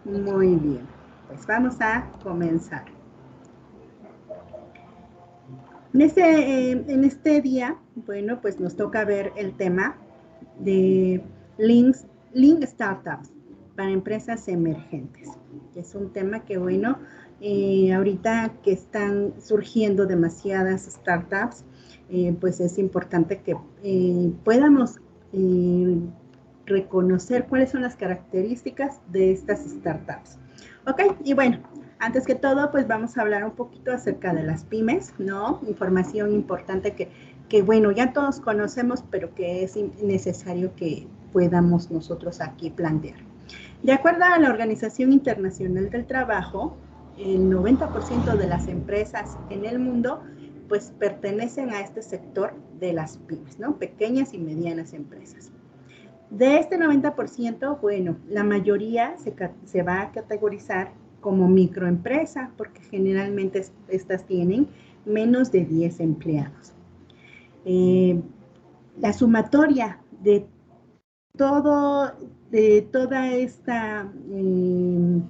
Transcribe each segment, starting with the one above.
Muy bien, pues vamos a comenzar. En este día, bueno, pues nos toca ver el tema de Lean Startups para empresas emergentes. Es un tema que, bueno, ahorita que están surgiendo demasiadas startups, pues es importante que podamos reconocer cuáles son las características de estas startups. Ok, y bueno, antes que todo, pues vamos a hablar un poquito acerca de las pymes, ¿no? Información importante que bueno, ya todos conocemos, pero que es necesario que podamos nosotros aquí plantear. De acuerdo a la Organización Internacional del Trabajo, el 90% de las empresas en el mundo pues pertenecen a este sector de las pymes, ¿no? Pequeñas y medianas empresas. De este 90%, bueno, la mayoría se va a categorizar como microempresa, porque generalmente estas tienen menos de 10 empleados. La sumatoria de toda esta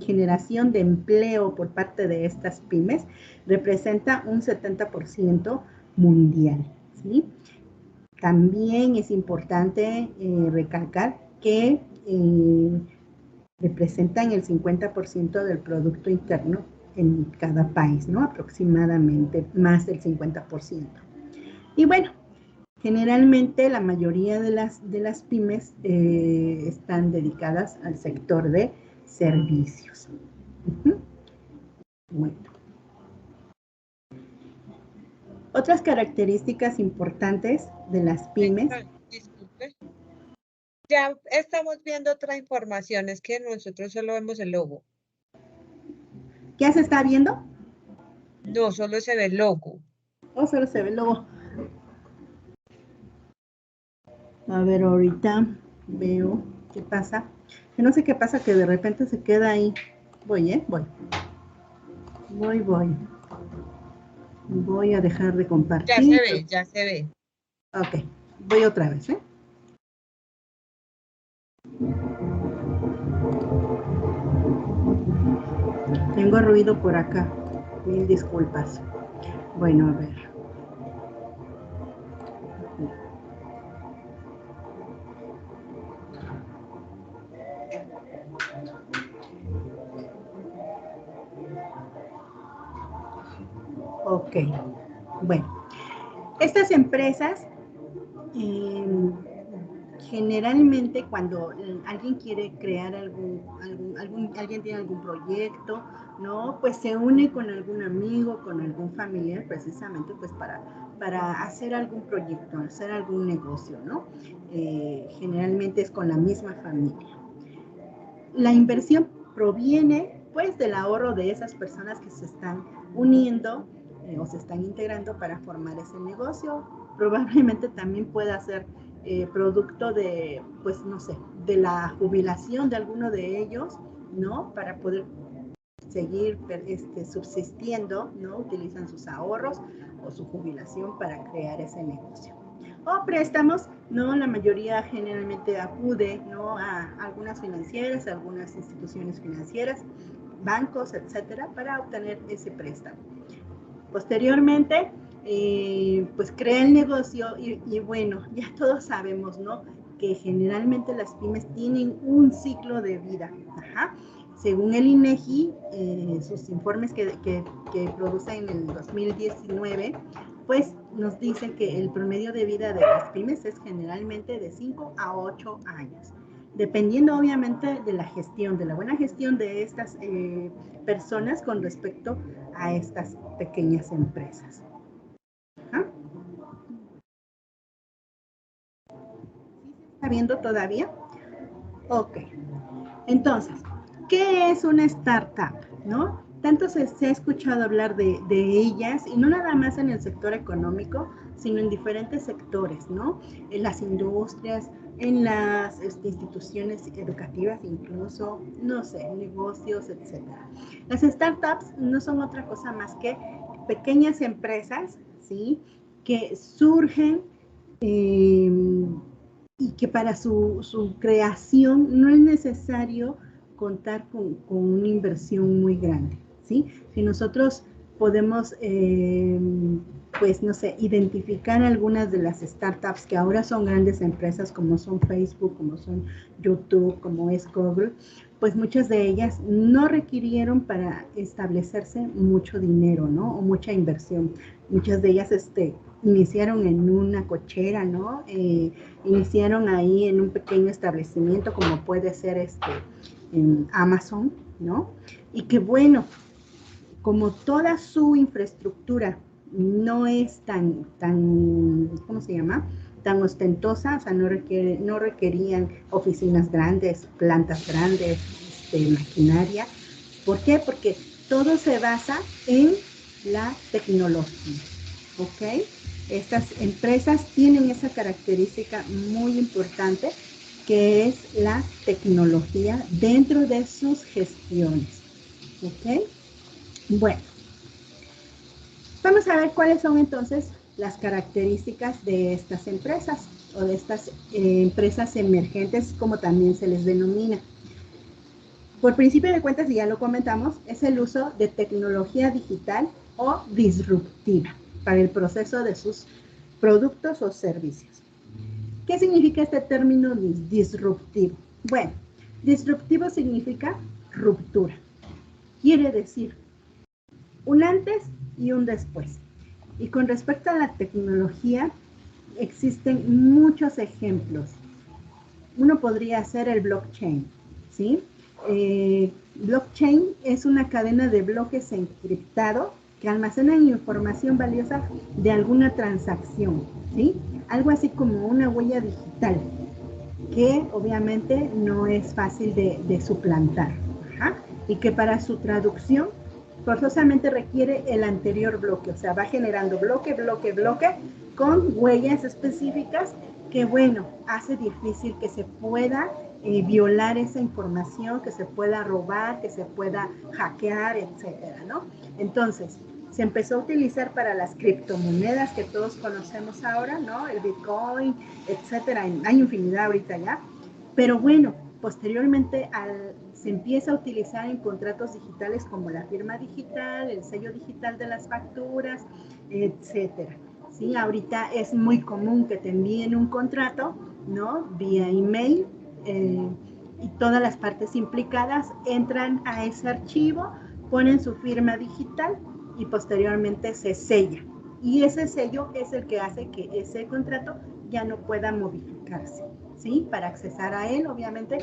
generación de empleo por parte de estas pymes representa un 70% mundial, ¿sí? También es importante recalcar que representan el 50% del Producto Interno en cada país, ¿no? Aproximadamente más del 50%. Y bueno, generalmente la mayoría de las pymes están dedicadas al sector de servicios. Bueno. Otras características importantes de las pymes. Disculpe. Ya estamos viendo otra información, es que nosotros solo vemos el logo. ¿Ya se está viendo? No, solo se ve el logo. Oh, solo se ve el logo. A ver, ahorita veo qué pasa. Yo no sé qué pasa, que de repente se queda ahí. Voy. Voy a dejar de compartir. Ya se ve. Ok, voy otra vez, ¿eh? Tengo ruido por acá. Mil disculpas. Bueno, a ver. Ok, bueno. Estas empresas generalmente cuando alguien quiere crear alguien tiene algún proyecto, ¿no? Pues se une con algún amigo, con algún familiar, precisamente pues para hacer algún proyecto, hacer algún negocio, ¿no? Generalmente es con la misma familia. La inversión proviene pues del ahorro de esas personas que se están uniendo o se están integrando para formar ese negocio. Probablemente también pueda ser producto de, pues no sé, de la jubilación de alguno de ellos, ¿no? Para poder seguir subsistiendo, ¿no? Utilizan sus ahorros o su jubilación para crear ese negocio. O préstamos, ¿no? La mayoría generalmente acude, ¿no? A algunas financieras, a algunas instituciones financieras, bancos, etcétera, para obtener ese préstamo. Posteriormente, pues crea el negocio y bueno, ya todos sabemos, ¿no? Que generalmente las pymes tienen un ciclo de vida. Ajá. Según el INEGI, sus informes que producen en el 2019, pues nos dicen que el promedio de vida de las pymes es generalmente de 5 a 8 años. Dependiendo obviamente de la gestión, de la buena gestión de estas personas con respecto a estas pequeñas empresas. ¿Ah? ¿Sí se está viendo todavía? Ok. Entonces, ¿qué es una startup? ¿No? Tanto se ha escuchado hablar de ellas, y no nada más en el sector económico, sino en diferentes sectores, ¿no? En las industrias, en las instituciones educativas, incluso, no sé, negocios, etc. Las startups no son otra cosa más que pequeñas empresas, ¿sí? Que surgen y que para su creación no es necesario contar con una inversión muy grande, ¿sí? Si nosotros podemos, pues, no sé, identificar algunas de las startups que ahora son grandes empresas, como son Facebook, como son YouTube, como es Google, pues muchas de ellas no requirieron para establecerse mucho dinero, ¿no? O mucha inversión. Muchas de ellas, iniciaron en una cochera, ¿no? Iniciaron ahí en un pequeño establecimiento, como puede ser en Amazon, ¿no? Y que bueno, como toda su infraestructura no es tan, ¿cómo se llama? Tan ostentosa, o sea, no requerían oficinas grandes, plantas grandes, maquinaria. ¿Por qué? Porque todo se basa en la tecnología, ¿ok? Estas empresas tienen esa característica muy importante que es la tecnología dentro de sus gestiones, ¿ok? Bueno, vamos a ver cuáles son entonces las características de estas empresas o de estas empresas emergentes, como también se les denomina. Por principio de cuentas, y ya lo comentamos, es el uso de tecnología digital o disruptiva para el proceso de sus productos o servicios. ¿Qué significa este término disruptivo? Bueno, disruptivo significa ruptura. Quiere decir un antes y un después. Y con respecto a la tecnología, existen muchos ejemplos. Uno podría ser el blockchain, ¿sí? Blockchain es una cadena de bloques encriptado que almacenan información valiosa de alguna transacción, ¿sí? Algo así como una huella digital, que obviamente no es fácil de suplantar. Ajá. Y que para su traducción forzosamente requiere el anterior bloque, o sea, va generando bloque, bloque, bloque, con huellas específicas que, bueno, hace difícil que se pueda violar esa información, que se pueda robar, que se pueda hackear, etcétera, ¿no? Entonces, se empezó a utilizar para las criptomonedas que todos conocemos ahora, ¿no? El Bitcoin, etcétera. Hay infinidad ahorita ya. Pero bueno, posteriormente se empieza a utilizar en contratos digitales como la firma digital, el sello digital de las facturas, etcétera. ¿Sí? Ahorita es muy común que te envíen un contrato, ¿no? Vía email, y todas las partes implicadas entran a ese archivo, ponen su firma digital y posteriormente se sella. Y ese sello es el que hace que ese contrato ya no pueda modificarse, ¿sí? Para accesar a él, obviamente,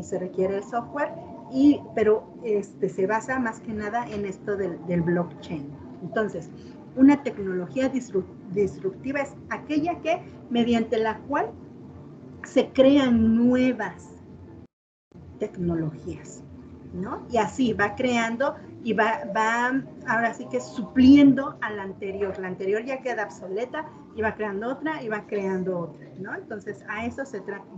se requiere el software, pero se basa más que nada en esto del blockchain. Entonces, una tecnología disruptiva es aquella que, mediante la cual se crean nuevas tecnologías, ¿no? Y así va creando y va ahora sí que supliendo a la anterior. La anterior ya queda obsoleta y va creando otra y va creando otra, ¿no? Entonces,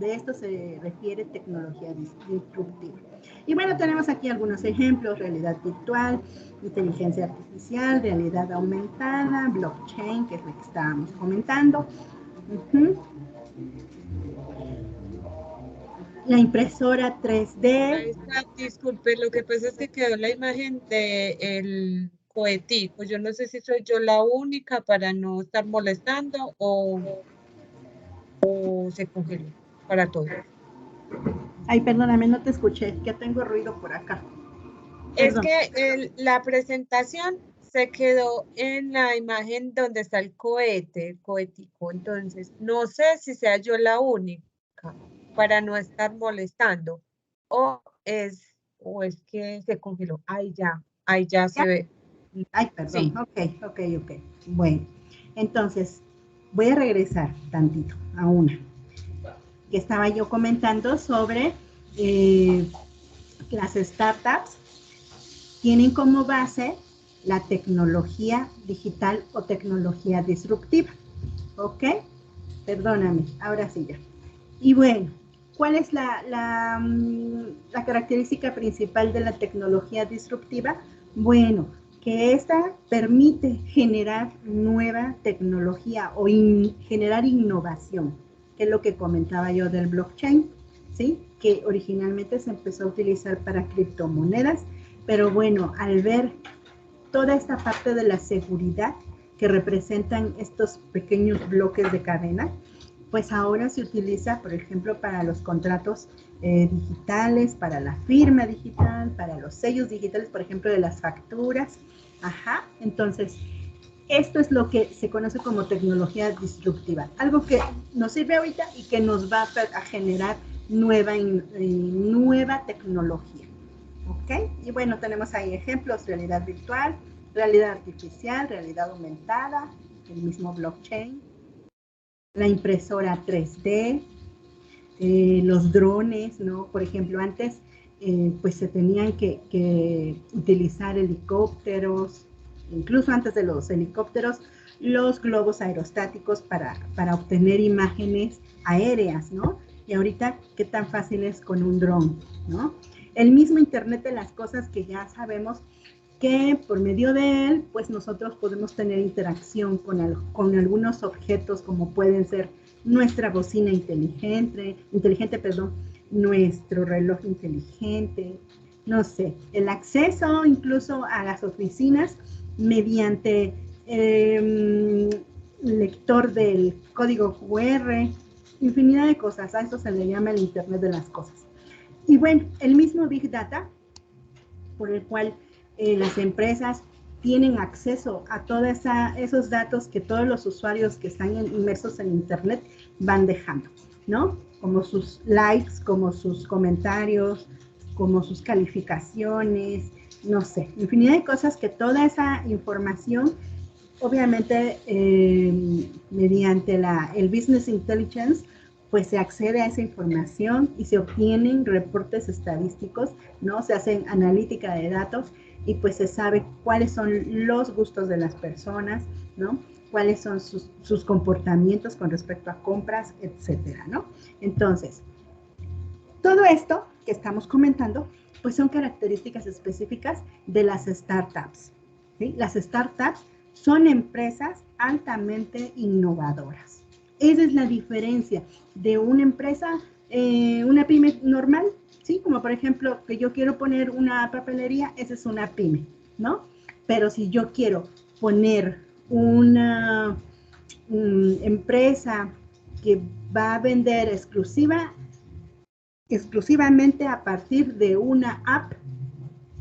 de esto se refiere tecnología disruptiva. Y bueno, tenemos aquí algunos ejemplos: realidad virtual, inteligencia artificial, realidad aumentada, blockchain, que es lo que estábamos comentando. La impresora 3D. Disculpe, lo que pasa es que quedó la imagen del cohetico. Yo no sé si soy yo la única para no estar molestando o se congeló para todos. Ay, perdóname, no te escuché, que tengo ruido por acá. Es que la presentación se quedó en la imagen donde está el cohete, el cohetico. Entonces, no sé si sea yo la única para no estar molestando o es que se congeló. Ahí ya se ve. Ay, perdón. Sí. Ok. Bueno, entonces voy a regresar tantito a una que estaba yo comentando sobre las startups. Tienen como base la tecnología digital o tecnología disruptiva. ¿Ok? Perdóname, ahora sí ya. Y bueno, ¿cuál es la característica principal de la tecnología disruptiva? Bueno, que esta permite generar nueva tecnología o generar innovación, que es lo que comentaba yo del blockchain, ¿sí? que originalmente se empezó a utilizar para criptomonedas, pero bueno, al ver toda esta parte de la seguridad que representan estos pequeños bloques de cadena, pues ahora se utiliza, por ejemplo, para los contratos digitales, para la firma digital, para los sellos digitales, por ejemplo, de las facturas. Ajá, entonces, esto es lo que se conoce como tecnología disruptiva, algo que nos sirve ahorita y que nos va a generar nueva tecnología. ¿Ok? Y bueno, tenemos ahí ejemplos: realidad virtual, realidad artificial, realidad aumentada, el mismo blockchain, la impresora 3D, los drones, ¿no? Por ejemplo, antes pues se tenían que utilizar helicópteros, incluso antes de los helicópteros, los globos aerostáticos para obtener imágenes aéreas, ¿no? Y ahorita, ¿qué tan fácil es con un dron, ¿no? El mismo Internet de las cosas, que ya sabemos que por medio de él, pues nosotros podemos tener interacción con algunos objetos, como pueden ser nuestra bocina inteligente, nuestro reloj inteligente, no sé, el acceso incluso a las oficinas mediante lector del código QR, infinidad de cosas. A eso se le llama el Internet de las cosas. Y bueno, el mismo Big Data, por el cual las empresas tienen acceso a todos esos datos que todos los usuarios que están inmersos en Internet van dejando, ¿no? Como sus likes, como sus comentarios, como sus calificaciones, no sé, infinidad de cosas que toda esa información, obviamente, mediante el Business Intelligence, pues se accede a esa información y se obtienen reportes estadísticos, ¿no? Se hacen analítica de datos y pues se sabe cuáles son los gustos de las personas, ¿no? Cuáles son sus comportamientos con respecto a compras, etcétera, ¿no? Entonces, todo esto que estamos comentando, pues son características específicas de las startups, ¿sí? Las startups son empresas altamente innovadoras. Esa es la diferencia de una empresa, una pyme normal, ¿sí? Como por ejemplo, que yo quiero poner una papelería, esa es una pyme, ¿no? Pero si yo quiero poner una empresa que va a vender exclusivamente a partir de una app,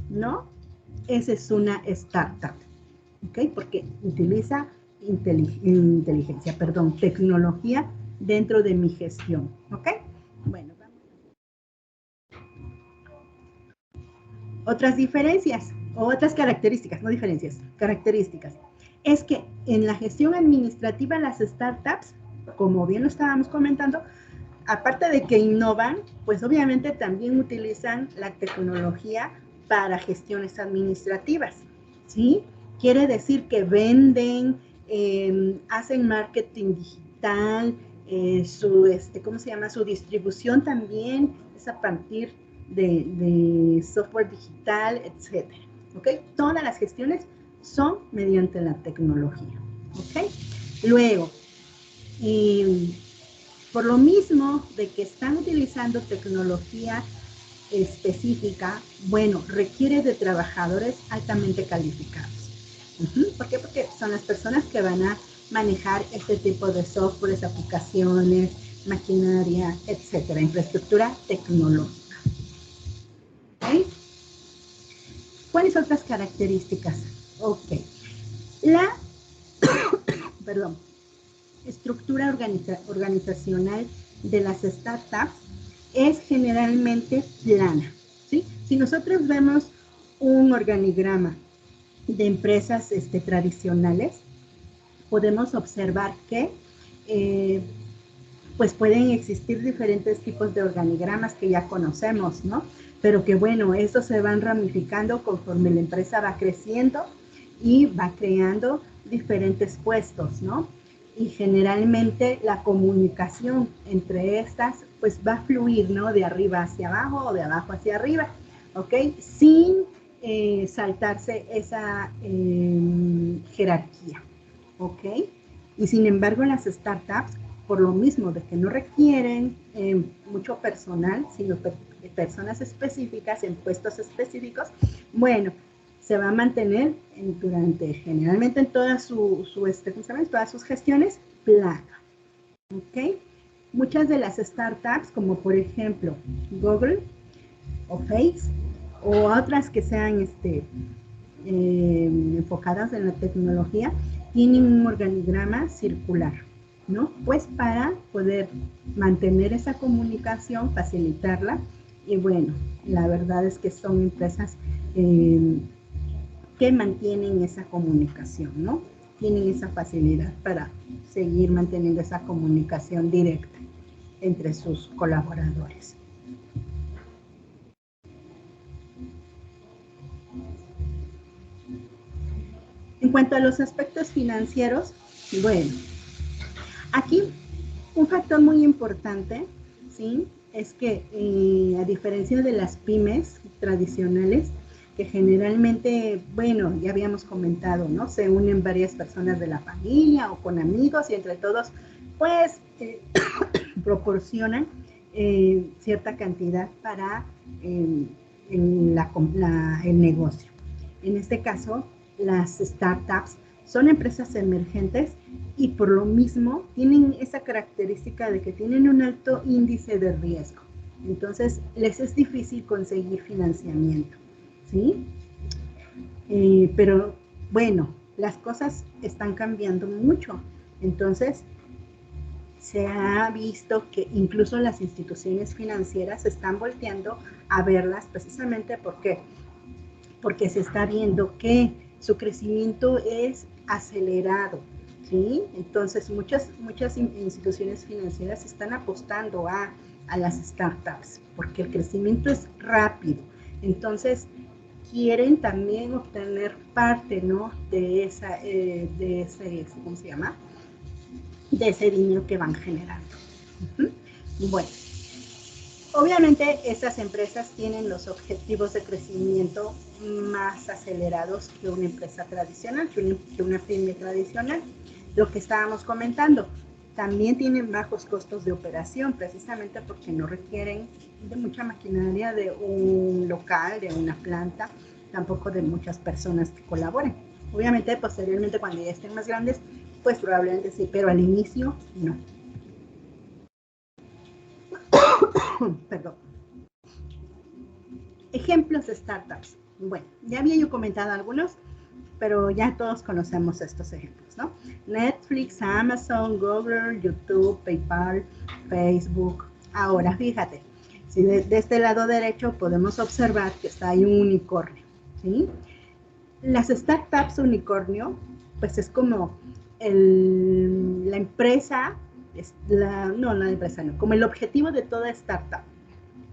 ¿no? Esa es una startup, ¿ok? Porque utiliza tecnología dentro de mi gestión, ¿ok? Bueno, vamos. Otras diferencias, o otras características, no diferencias, características. Es que en la gestión administrativa las startups, como bien lo estábamos comentando, aparte de que innovan, pues obviamente también utilizan la tecnología para gestiones administrativas, ¿sí? Quiere decir que venden, hacen marketing digital, ¿cómo se llama? Su distribución también es a partir de software digital, etcétera, ¿ok? Todas las gestiones son mediante la tecnología, ¿ok? Luego, por lo mismo de que están utilizando tecnología específica, bueno, requiere de trabajadores altamente calificados. ¿Por qué? Porque son las personas que van a manejar este tipo de softwares, aplicaciones, maquinaria, etcétera, infraestructura tecnológica. ¿Okay? ¿Cuáles otras características? Ok. La, perdón, estructura organizacional de las startups es generalmente plana, ¿sí? Si nosotros vemos un organigrama de empresas tradicionales, podemos observar que pues pueden existir diferentes tipos de organigramas que ya conocemos, ¿no? Pero que bueno, estos se van ramificando conforme la empresa va creciendo y va creando diferentes puestos, ¿no? Y generalmente la comunicación entre estas pues va a fluir, ¿no? De arriba hacia abajo o de abajo hacia arriba, ¿ok? Sin saltarse esa jerarquía, ¿ok? Y sin embargo las startups por lo mismo de que no requieren mucho personal, sino personas específicas en puestos específicos, bueno, se va a mantener generalmente en todas todas sus gestiones, plana. ¿Ok? Muchas de las startups, como por ejemplo Google o Face, o otras que sean enfocadas en la tecnología, tienen un organigrama circular, ¿no? Pues para poder mantener esa comunicación, facilitarla, y bueno, la verdad es que son empresas que mantienen esa comunicación, ¿no? Tienen esa facilidad para seguir manteniendo esa comunicación directa entre sus colaboradores. En cuanto a los aspectos financieros, bueno, aquí un factor muy importante, ¿sí? Es que a diferencia de las pymes tradicionales, que generalmente, bueno, ya habíamos comentado, ¿no? Se unen varias personas de la familia o con amigos y entre todos, pues, proporcionan cierta cantidad para el negocio. En este caso, las startups son empresas emergentes y por lo mismo tienen esa característica de que tienen un alto índice de riesgo. Entonces, les es difícil conseguir financiamiento, ¿sí? Pero bueno, las cosas están cambiando mucho. Entonces, se ha visto que incluso las instituciones financieras están volteando a verlas precisamente porque se está viendo que su crecimiento es acelerado, ¿sí? Entonces, muchas instituciones financieras están apostando a las startups porque el crecimiento es rápido. Entonces, quieren también obtener parte, ¿no? De ese, ¿cómo se llama? De ese dinero que van generando. Bueno, obviamente estas empresas tienen los objetivos de crecimiento más acelerados que una empresa tradicional, que una pyme tradicional. Lo que estábamos comentando, también tienen bajos costos de operación, precisamente porque no requieren de mucha maquinaria, de un local, de una planta, tampoco de muchas personas que colaboren. Obviamente, posteriormente, cuando ya estén más grandes, pues probablemente sí, pero al inicio no. Perdón. Ejemplos de startups. Bueno, ya había yo comentado algunos, pero ya todos conocemos estos ejemplos, ¿no? Netflix, Amazon, Google, YouTube, PayPal, Facebook. Ahora, fíjate, si de este lado derecho podemos observar que está ahí un unicornio, ¿sí? Las startups unicornio, pues es como la empresa, como el objetivo de toda startup,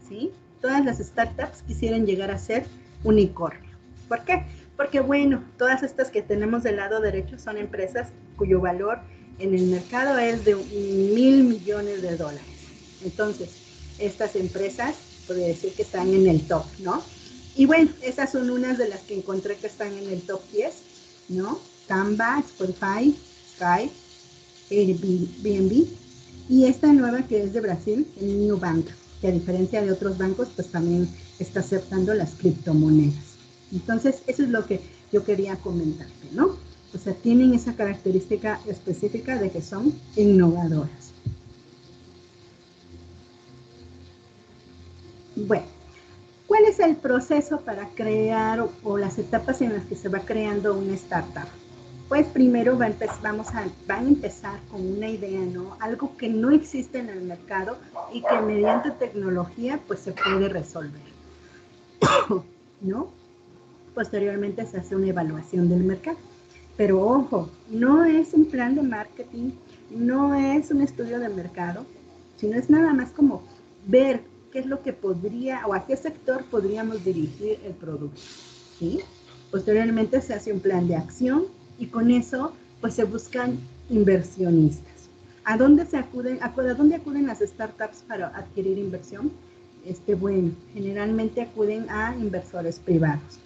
¿sí? Todas las startups quisieran llegar a ser unicornio. ¿Por qué? Porque, bueno, todas estas que tenemos del lado derecho son empresas cuyo valor en el mercado es de $1,000 millones. Entonces, estas empresas, podría decir que están en el top, ¿no? Y bueno, esas son unas de las que encontré que están en el top 10, ¿no? Canva, Spotify, Skype, Airbnb, y esta nueva que es de Brasil, el Nubank, que a diferencia de otros bancos, pues también está aceptando las criptomonedas. Entonces, eso es lo que yo quería comentarte, ¿no? O sea, tienen esa característica específica de que son innovadoras. Bueno, ¿cuál es el proceso para crear o las etapas en las que se va creando una startup? Pues primero van a empezar con una idea, ¿no? Algo que no existe en el mercado y que mediante tecnología pues se puede resolver, ¿no? Posteriormente se hace una evaluación del mercado. Pero ojo, no es un plan de marketing, no es un estudio de mercado, sino es nada más como ver qué es lo que podría o a qué sector podríamos dirigir el producto, ¿sí? Posteriormente se hace un plan de acción y con eso pues se buscan inversionistas. ¿A dónde acuden las startups para adquirir inversión? Bueno, generalmente acuden a inversores privados.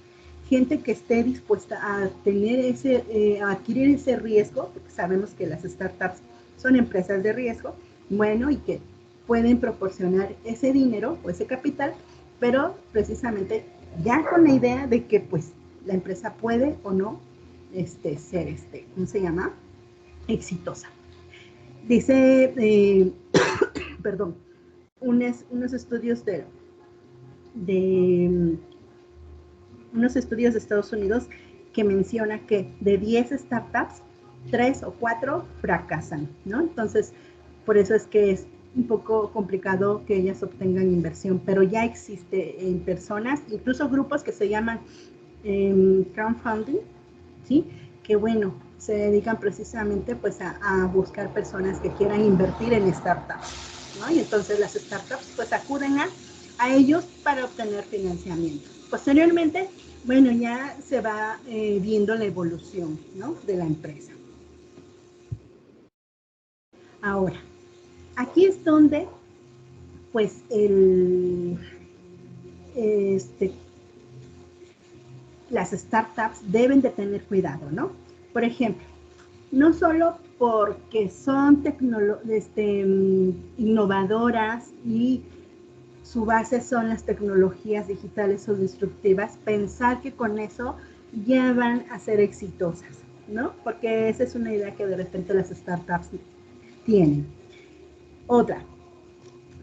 Gente que esté dispuesta a tener a adquirir ese riesgo, porque sabemos que las startups son empresas de riesgo, bueno, y que pueden proporcionar ese dinero o ese capital, pero precisamente ya con la idea de que pues la empresa puede o no ser, ¿cómo se llama? Exitosa. Dice, perdón, unos estudios de unos estudios de Estados Unidos que menciona que de 10 startups, 3 o 4 fracasan, ¿no? Entonces, por eso es que es un poco complicado que ellas obtengan inversión, pero ya existe en personas, incluso grupos que se llaman crowdfunding, ¿sí? Que bueno, se dedican precisamente pues a buscar personas que quieran invertir en startups, ¿no? Y entonces las startups pues acuden a ellos para obtener financiamiento. Posteriormente, bueno, ya se va viendo la evolución, ¿no? De la empresa. Ahora, aquí es donde pues las startups deben de tener cuidado, ¿no? Por ejemplo, no solo porque son innovadoras y su base son las tecnologías digitales o disruptivas, pensar que con eso ya van a ser exitosas, ¿no? Porque esa es una idea que de repente las startups tienen. Otra,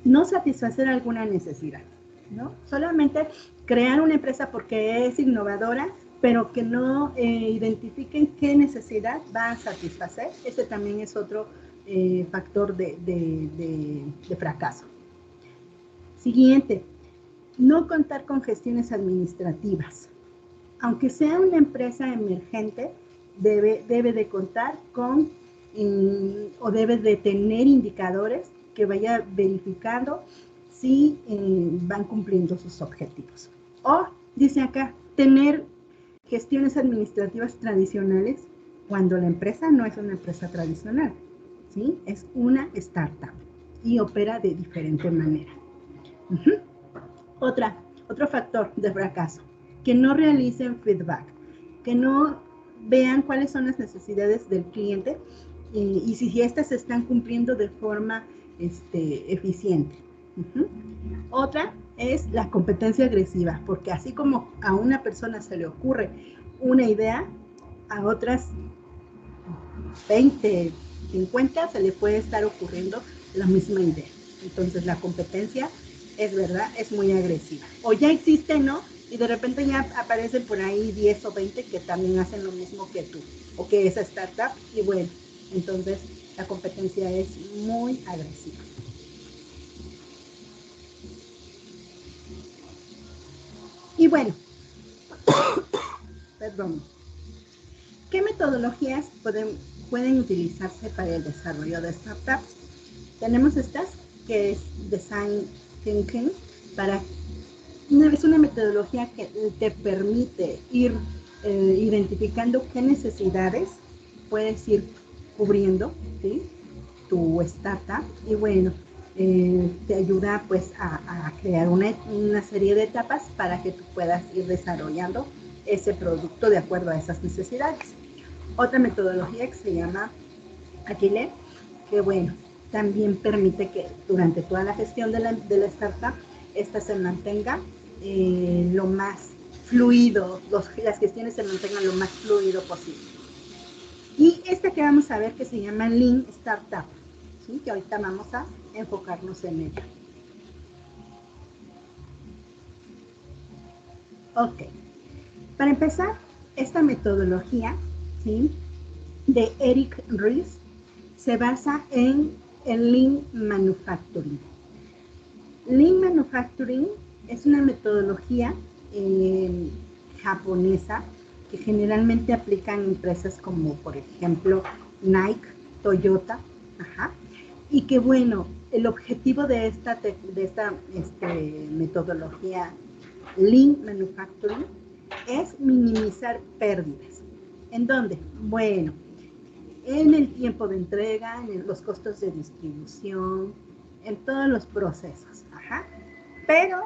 no satisfacer alguna necesidad, ¿no? Solamente crear una empresa porque es innovadora, pero que no identifiquen qué necesidad va a satisfacer. Ese también es otro factor de fracaso. Siguiente, no contar con gestiones administrativas. Aunque sea una empresa emergente, debe de contar con o debe de tener indicadores que vaya verificando si van cumpliendo sus objetivos. O, dice acá, tener gestiones administrativas tradicionales cuando la empresa no es una empresa tradicional, ¿sí? Es una startup y opera de diferente manera. Otro factor de fracaso, que no realicen feedback, que no vean cuáles son las necesidades del cliente y si estas se están cumpliendo de forma eficiente. Otra es la competencia agresiva, porque así como a una persona se le ocurre una idea, a otras 20, 50 se le puede estar ocurriendo la misma idea. Entonces la competencia es verdad, es muy agresiva. O ya existe, ¿no? Y de repente ya aparecen por ahí 10 o 20 que también hacen lo mismo que tú, o que esa startup, y bueno, entonces la competencia es muy agresiva. Y bueno, perdón, ¿qué metodologías pueden utilizarse para el desarrollo de startups? Tenemos estas, que es Design Thinking, es una metodología que te permite ir identificando qué necesidades puedes ir cubriendo, ¿sí? Tu startup, y bueno, te ayuda pues a crear una serie de etapas para que tú puedas ir desarrollando ese producto de acuerdo a esas necesidades. Otra metodología que se llama Agile, que bueno, también permite que durante toda la gestión de la startup, esta se mantenga lo más fluido, las gestiones se mantengan lo más fluido posible. Y esta que vamos a ver que se llama Lean Startup, ¿sí? Que ahorita vamos a enfocarnos en ella. Ok, para empezar, esta metodología, ¿sí? De Eric Ries se basa en el Lean Manufacturing. Lean Manufacturing es una metodología japonesa que generalmente aplican empresas como, por ejemplo, Nike, Toyota, y que bueno, el objetivo de esta metodología Lean Manufacturing es minimizar pérdidas. ¿En dónde? Bueno, en el tiempo de entrega, en los costos de distribución, en todos los procesos. Pero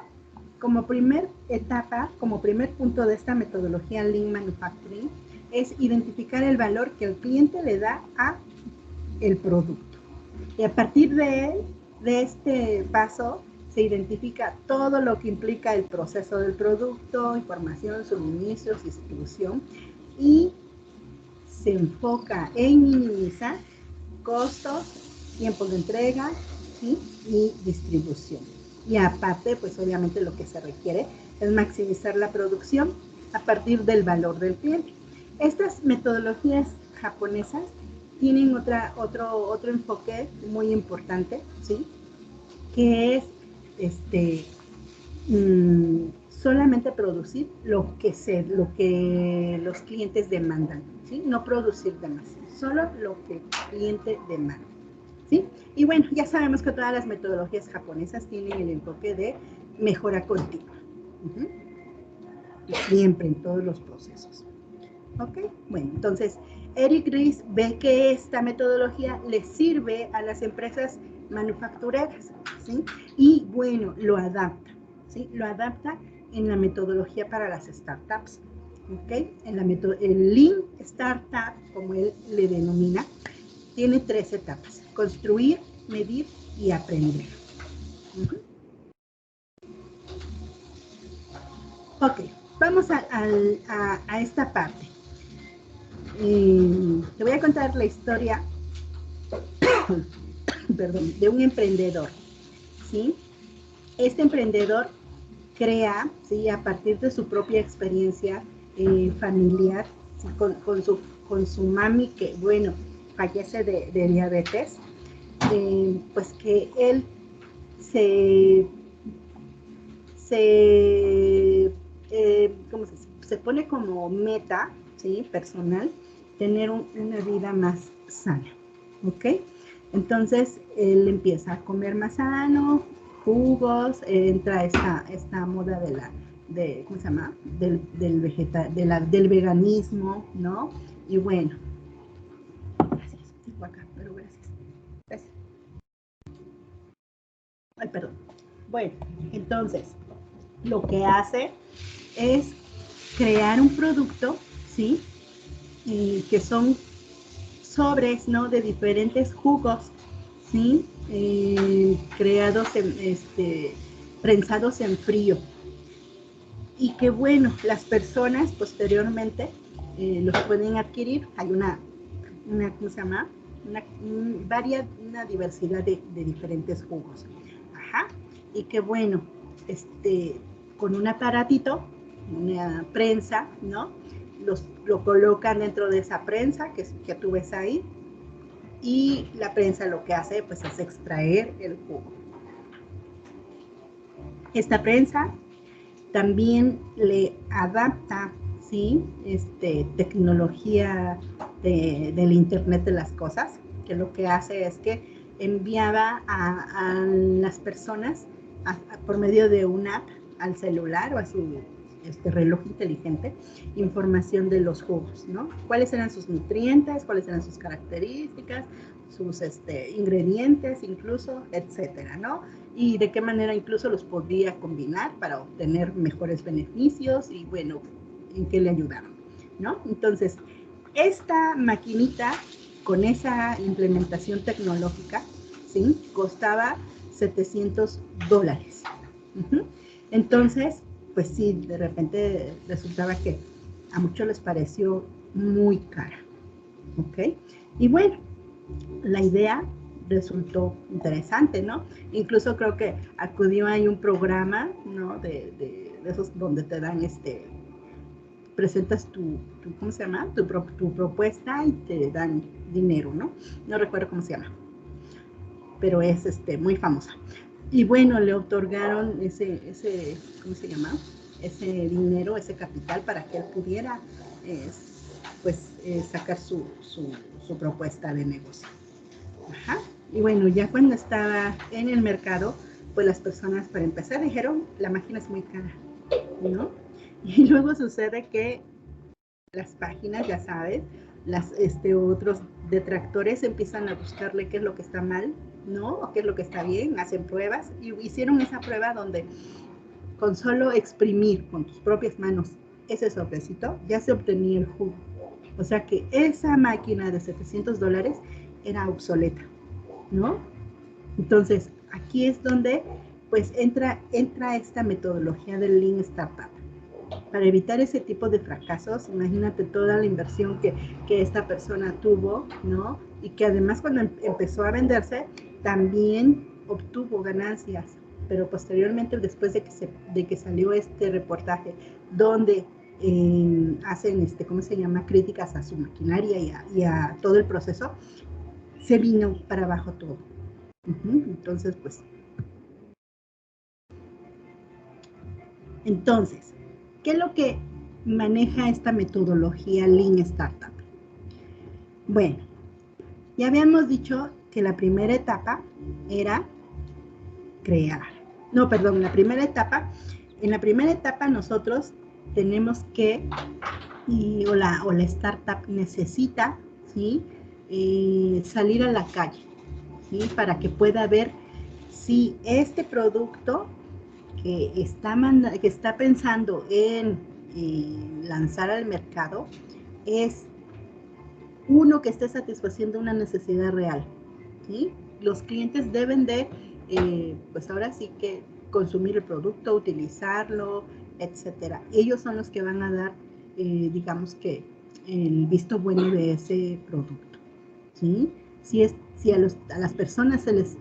como primer etapa, como primer punto de esta metodología Lean Manufacturing, es identificar el valor que el cliente le da a el producto. Y a partir de este paso, se identifica todo lo que implica el proceso del producto, información, suministros, distribución, y se enfoca en minimizar costos, tiempos de entrega, ¿sí? Y distribución. Y aparte, pues obviamente lo que se requiere es maximizar la producción a partir del valor del cliente. Estas metodologías japonesas tienen otro enfoque muy importante, ¿sí? Que es solamente producir lo que los clientes demandan, ¿sí? No producir demasiado, solo lo que el cliente demanda, ¿sí? Y bueno, ya sabemos que todas las metodologías japonesas tienen el enfoque de mejora continua, siempre en todos los procesos. ¿Ok? Bueno, entonces Eric Ries ve que esta metodología le sirve a las empresas manufactureras, ¿sí? Y bueno, lo adapta, ¿sí? Lo adapta en la metodología para las startups, ¿ok? El Lean Startup, como él le denomina, tiene 3 etapas: construir, medir y aprender. Ok, vamos a esta parte. Te voy a contar la historia perdón, de un emprendedor, ¿sí? Este emprendedor crea, ¿sí? A partir de su propia experiencia familiar, ¿sí? con su mami, que, bueno, fallece de diabetes, pues que él se pone como meta, ¿sí? Personal, tener una vida más sana, ¿ok? Entonces él empieza a comer más sano, jugos, entra esta moda ¿cómo se llama? Del veganismo, ¿no? Y bueno, gracias, tengo acá, pero gracias. Ay, perdón. Bueno, entonces, lo que hace es crear un producto, ¿sí? Que son sobres, ¿no? De diferentes jugos, ¿sí? Creados prensados en frío. Y que bueno, las personas posteriormente los pueden adquirir. Hay ¿cómo se llama? Una diversidad de diferentes jugos. Ajá. Y que bueno, con un aparatito, una prensa, ¿no? Lo colocan dentro de esa prensa que tú ves ahí, y la prensa lo que hace pues es extraer el jugo. Esta prensa también le adapta, ¿sí? Tecnología del Internet de las cosas, que lo que hace es que enviaba a las personas por medio de una app al celular o a su reloj inteligente, información de los jugos, ¿no? Cuáles eran sus nutrientes, cuáles eran sus características, sus ingredientes incluso, etcétera, ¿no? Y de qué manera incluso los podría combinar para obtener mejores beneficios y, bueno, en qué le ayudaron, ¿no? Entonces, esta maquinita con esa implementación tecnológica, ¿sí? Costaba $700. Entonces, pues sí, de repente resultaba que a muchos les pareció muy cara, ¿ok? Y bueno, la idea resultó interesante, ¿no? Incluso creo que acudió ahí un programa, ¿no? De esos donde te dan presentas ¿cómo se llama? Tu propuesta y te dan dinero, ¿no? No recuerdo cómo se llama, pero es muy famosa. Y bueno, le otorgaron ¿cómo se llama? Ese dinero, ese capital para que él pudiera, sacar su propuesta de negocio. Ajá. Y bueno, ya cuando estaba en el mercado, pues las personas, para empezar, dijeron, la máquina es muy cara, ¿no? Y luego sucede que las páginas, ya sabes, otros detractores empiezan a buscarle qué es lo que está mal, ¿no? O qué es lo que está bien, hacen pruebas, y hicieron esa prueba donde con solo exprimir con tus propias manos ese sobrecito, ya se obtenía el jugo. O sea que esa máquina de $700 era obsoleta. ¿no? Entonces, aquí es donde pues entra esta metodología del Lean Startup. Para evitar ese tipo de fracasos, imagínate toda la inversión que esta persona tuvo, ¿no? Y que además cuando empezó a venderse, también obtuvo ganancias, pero posteriormente, después de que salió este reportaje, donde hacen, ¿cómo se llama?, críticas a su maquinaria y a todo el proceso, se vino para abajo todo. Entonces, pues... Entonces, ¿qué es lo que maneja esta metodología Lean Startup? Bueno, ya habíamos dicho que la primera etapa era crear. No, perdón, en la primera etapa nosotros tenemos que, o la startup necesita, ¿sí?, salir a la calle, ¿sí?, para que pueda ver si este producto que está pensando en lanzar al mercado es uno que esté satisfaciendo una necesidad real, ¿sí? Los clientes deben de, pues ahora sí que consumir el producto, utilizarlo, etcétera. Ellos son los que van a dar, digamos que, el visto bueno de ese producto, ¿sí? Si a las personas se les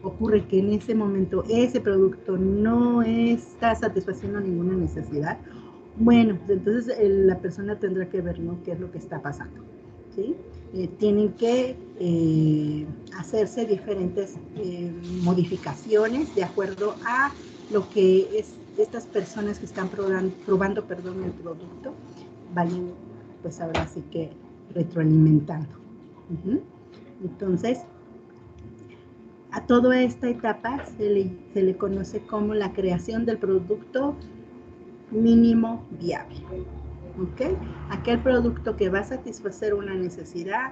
ocurre que en ese momento ese producto no está satisfaciendo ninguna necesidad, bueno, entonces la persona tendrá que ver, ¿no?, qué es lo que está pasando, ¿sí? Tienen que hacerse diferentes modificaciones de acuerdo a lo que estas personas que están probando el producto vayan, pues ahora sí que retroalimentando. Entonces, a toda esta etapa se le conoce como la creación del producto mínimo viable. ¿Ok? Aquel producto que va a satisfacer una necesidad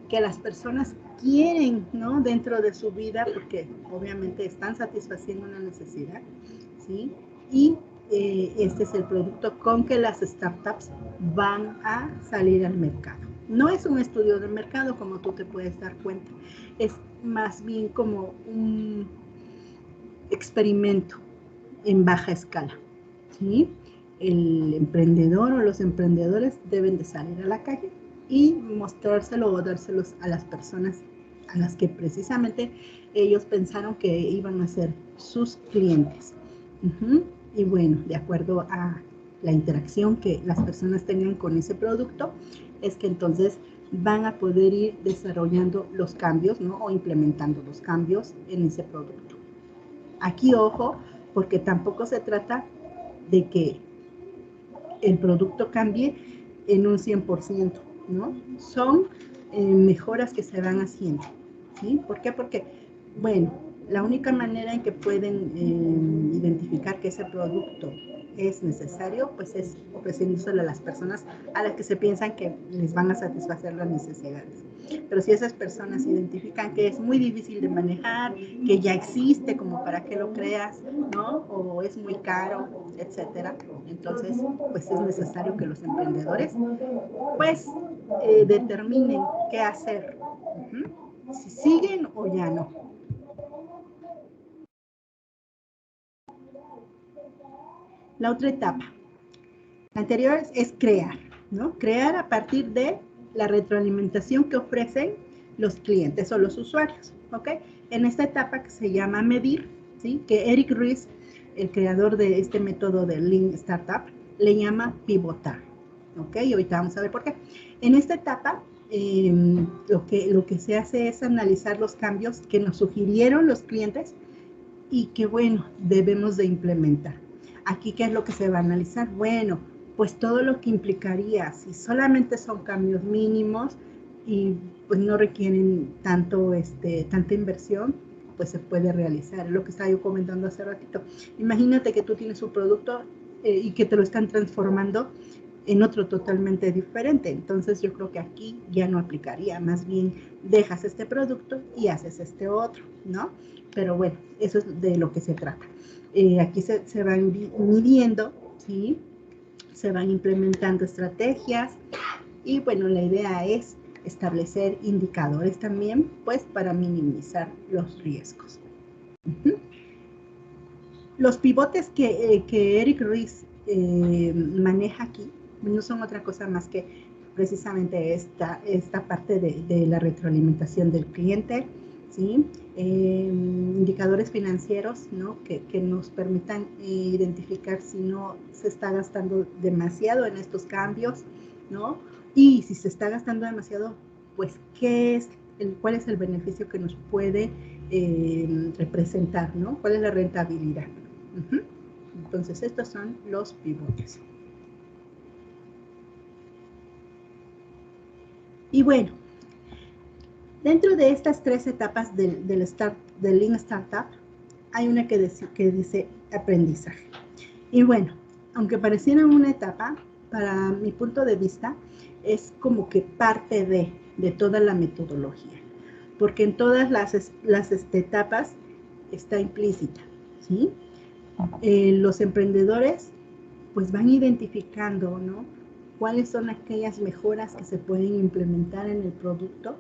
que las personas quieren, ¿no?, dentro de su vida, porque obviamente están satisfaciendo una necesidad, ¿sí? Y este es el producto con que las startups van a salir al mercado. No es un estudio de mercado, como tú te puedes dar cuenta, es más bien como un experimento en baja escala, ¿sí? El emprendedor o los emprendedores deben de salir a la calle y mostrárselo o dárselos a las personas a las que precisamente ellos pensaron que iban a ser sus clientes. Y bueno, de acuerdo a la interacción que las personas tengan con ese producto, es que entonces van a poder ir desarrollando los cambios, ¿no?, o implementando los cambios en ese producto. Aquí, ojo, porque tampoco se trata de que el producto cambie en un 100%, ¿no? Son mejoras que se van haciendo, ¿sí? ¿Por qué? Porque, bueno, la única manera en que pueden identificar que ese producto es necesario, pues es ofreciéndoselo a las personas a las que se piensan que les van a satisfacer las necesidades. Pero si esas personas identifican que es muy difícil de manejar, que ya existe como para que lo creas, ¿no?, o es muy caro, etcétera, entonces pues es necesario que los emprendedores pues determinen qué hacer, si siguen o ya no. La otra etapa, la anterior es crear, ¿no? Crear a partir de la retroalimentación que ofrecen los clientes o los usuarios, ¿ok? En esta etapa que se llama medir, ¿sí?, que Eric Ries, el creador de este método de Lean Startup, le llama pivotar, ¿ok? Y ahorita vamos a ver por qué. En esta etapa, lo que se hace es analizar los cambios que nos sugirieron los clientes y que, bueno, debemos de implementar. Aquí, ¿qué es lo que se va a analizar? Bueno, pues todo lo que implicaría, si solamente son cambios mínimos y pues no requieren tanta inversión, pues se puede realizar. Lo que estaba yo comentando hace ratito. Imagínate que tú tienes un producto y que te lo están transformando en otro totalmente diferente. Entonces yo creo que aquí ya no aplicaría, más bien dejas este producto y haces este otro, ¿no? Pero bueno, eso es de lo que se trata. Aquí se van midiendo, ¿sí?, se van implementando estrategias y bueno, la idea es establecer indicadores también, pues para minimizar los riesgos. Los pivotes que Eric Ries maneja aquí no son otra cosa más que precisamente esta parte de la retroalimentación del cliente, ¿sí? Indicadores financieros, ¿no? que nos permitan identificar si no se está gastando demasiado en estos cambios, ¿no? Y si se está gastando demasiado, pues cuál es el beneficio que nos puede representar, ¿no? ¿Cuál es la rentabilidad? Entonces, estos son los pivotes. Y bueno, dentro de estas 3 etapas del Lean Startup, hay una que dice aprendizaje. Y bueno, aunque pareciera una etapa, para mi punto de vista, es como que parte de toda la metodología, porque en todas las etapas está implícita, ¿sí? Los emprendedores pues van identificando, ¿no? Cuáles son aquellas mejoras que se pueden implementar en el producto